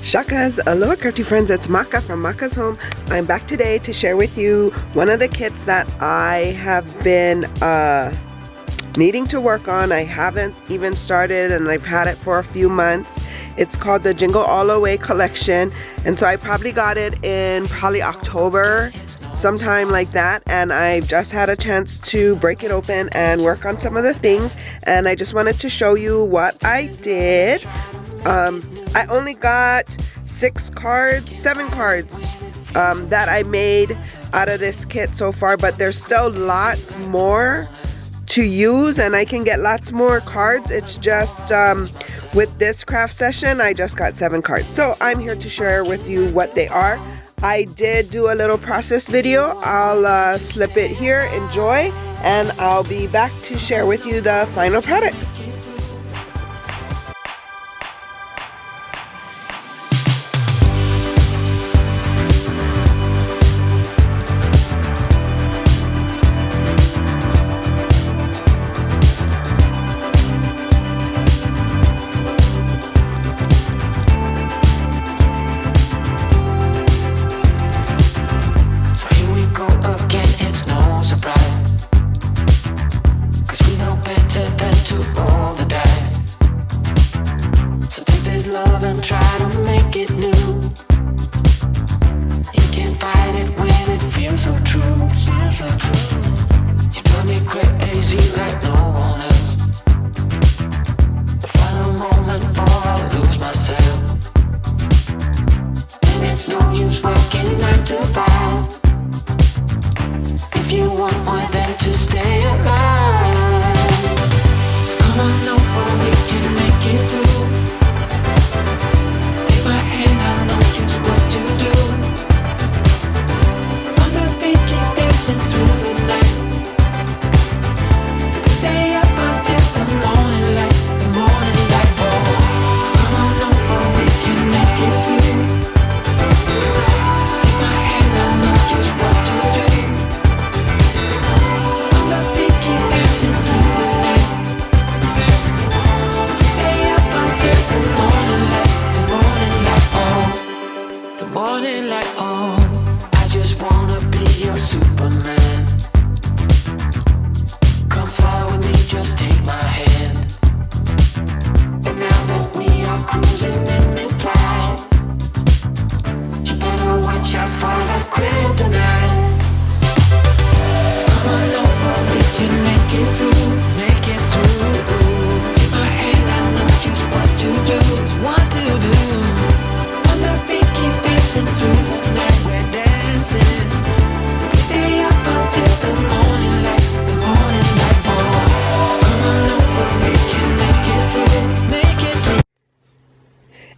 Shakas, aloha crafty friends, it's Maka from Makaz Home. I'm back today to share with you one of the kits that I have been needing to work on. I haven't even started and I've had it for a few months. It's called the Jingle All the Way collection, and so I probably got it in October, sometime like that, and I just had a chance to break it open and work on some of the things, and I just wanted to show you what I did. I only got 7 cards that I made out of this kit so far, but there's still lots more to use and I can get lots more cards. It's just with this craft session I just got 7 cards, so I'm here to share with you what they are. I did do a little process video. I'll slip it here, enjoy, and I'll be back to share with you the final products.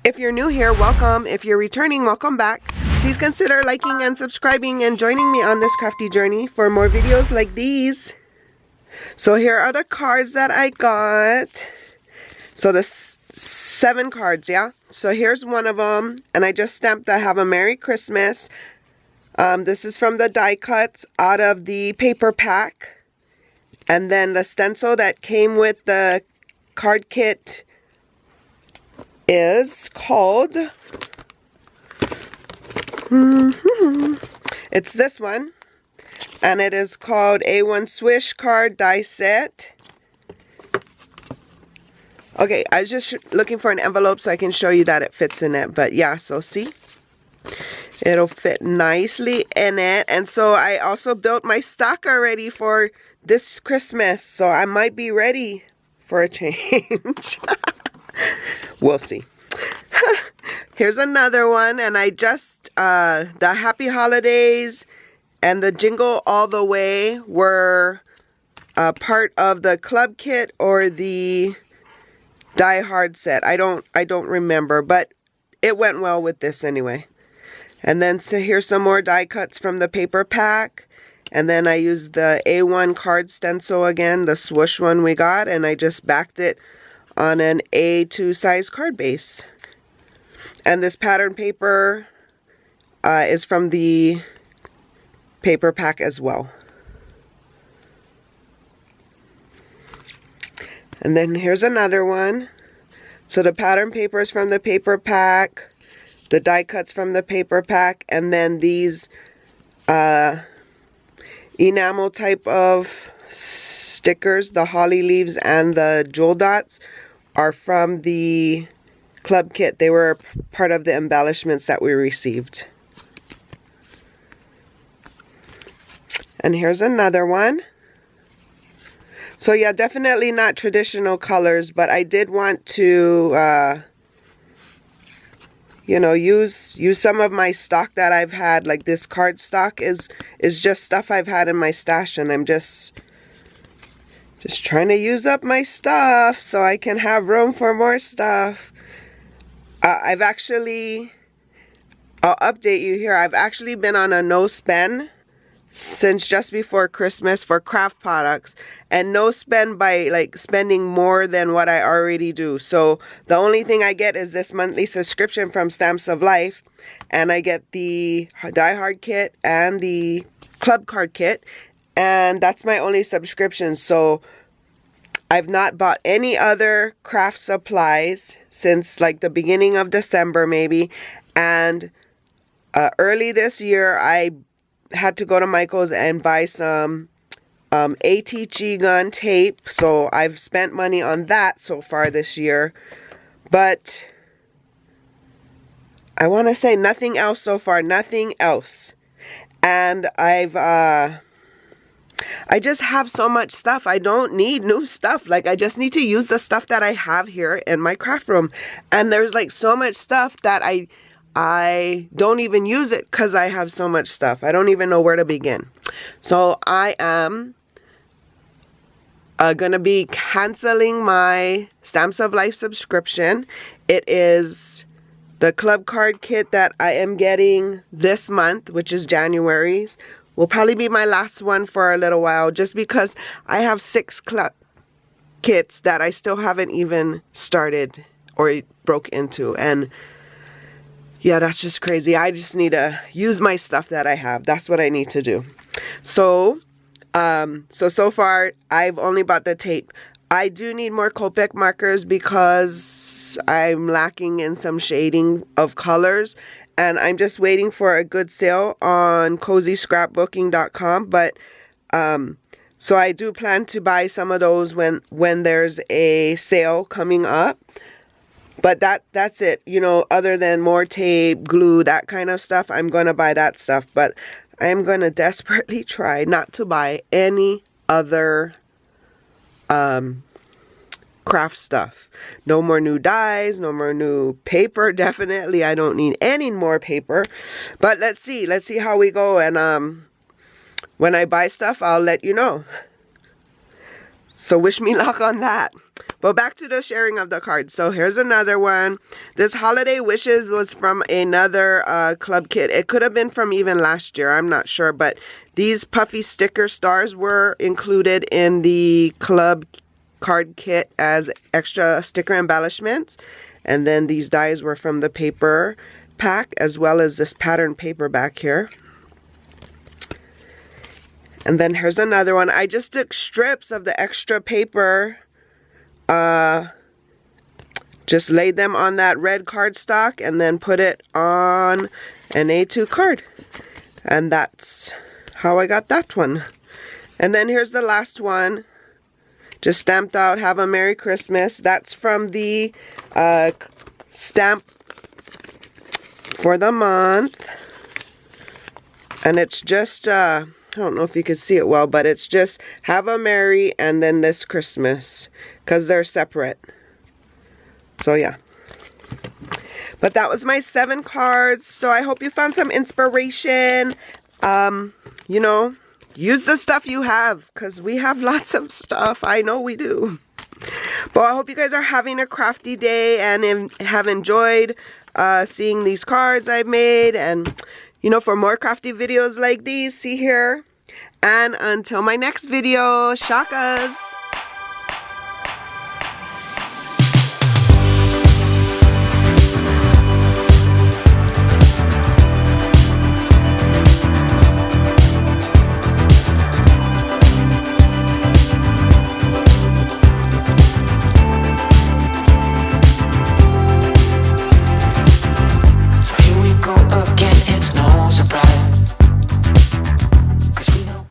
If you're new here, welcome. If you're returning, welcome back. Please consider liking and subscribing and joining me on this crafty journey for more videos like these. So here are the cards that I got. So the 7 cards, yeah? So here's one of them, and I just stamped the Have a Merry Christmas. This is from the die cuts out of the paper pack. And then the stencil that came with the card kit is called, it's this one, and it is called A1 Swish Card Die Set. Okay, I was just looking for an envelope so I can show you that it fits in it, but yeah, so see, it'll fit nicely in it. And so I also built my stock already for this Christmas, so I might be ready for a change. We'll see. Here's another one, and I just, the Happy Holidays and the Jingle All the Way were part of the club kit or the Die Hard set. I don't remember, but it went well with this anyway. And then so here's some more die cuts from the paper pack, and then I used the A1 card stencil again, the swoosh one we got, and I just backed it on an A2 size card base. And this pattern paper is from the paper pack as well. And then here's another one. So the pattern paper is from the paper pack. the die cuts from the paper pack, and then these enamel type of stickers, the holly leaves and the jewel dots, are from the club kit. They were part of the embellishments that we received. And here's another one. So yeah, definitely not traditional colors, but I did want to you know, use some of my stock that I've had. Like this card stock is just stuff I've had in my stash, and I'm just trying to use up my stuff so I can have room for more stuff. I'll update you here. I've actually been on a no spend since just before Christmas for craft products, and no spend by like spending more than what I already do. So the only thing I get is this monthly subscription from Stamps of Life, and I get the Die Hard kit and the club card kit, and that's my only subscription. So I've not bought any other craft supplies since like the beginning of December maybe, and early this year I had to go to Michael's and buy some ATG gun tape. So I've spent money on that so far this year, but I want to say nothing else so far, nothing else. And I just have so much stuff. I don't need new stuff. Like I just need to use the stuff that I have here in my craft room, and there's like so much stuff that I don't even use it because I have so much stuff. I don't even know where to begin. So I am going to be canceling my Stamps of Life subscription. It is the club card kit that I am getting this month, which is January's. Will probably be my last one for a little while, just because I have 6 club kits that I still haven't even started or broke into. And yeah, that's just crazy. I just need to use my stuff that I have. That's what I need to do. So, so far, I've only bought the tape. I do need more Copic markers because I'm lacking in some shading of colors. And I'm just waiting for a good sale on CozyScrapbooking.com. But, so I do plan to buy some of those when there's a sale coming up. But that's it, you know, other than more tape, glue, that kind of stuff, I'm going to buy that stuff. But I'm going to desperately try not to buy any other craft stuff. No more new dies, no more new paper, definitely. I don't need any more paper. But let's see how we go. And when I buy stuff, I'll let you know. So wish me luck on that. But back to the sharing of the cards. So here's another one. This Holiday Wishes was from another club kit. It could have been from even last year. I'm not sure. But these puffy sticker stars were included in the club card kit as extra sticker embellishments. And then these dies were from the paper pack, as well as this pattern paper back here. And then here's another one. I just took strips of the extra paper, just laid them on that red cardstock and then put it on an A2 card. And that's how I got that one. And then here's the last one. Just stamped out, Have a Merry Christmas. That's from the stamp for the month. And it's just, I don't know if you can see it well, but it's just Have a Merry and then this Christmas, because they're separate. So yeah. But that was my 7 cards. So I hope you found some inspiration. You know, use the stuff you have, because we have lots of stuff. I know we do. But I hope you guys are having a crafty day and have enjoyed seeing these cards I've made. And, you know, for more crafty videos like these, see here. And until my next video, shakas!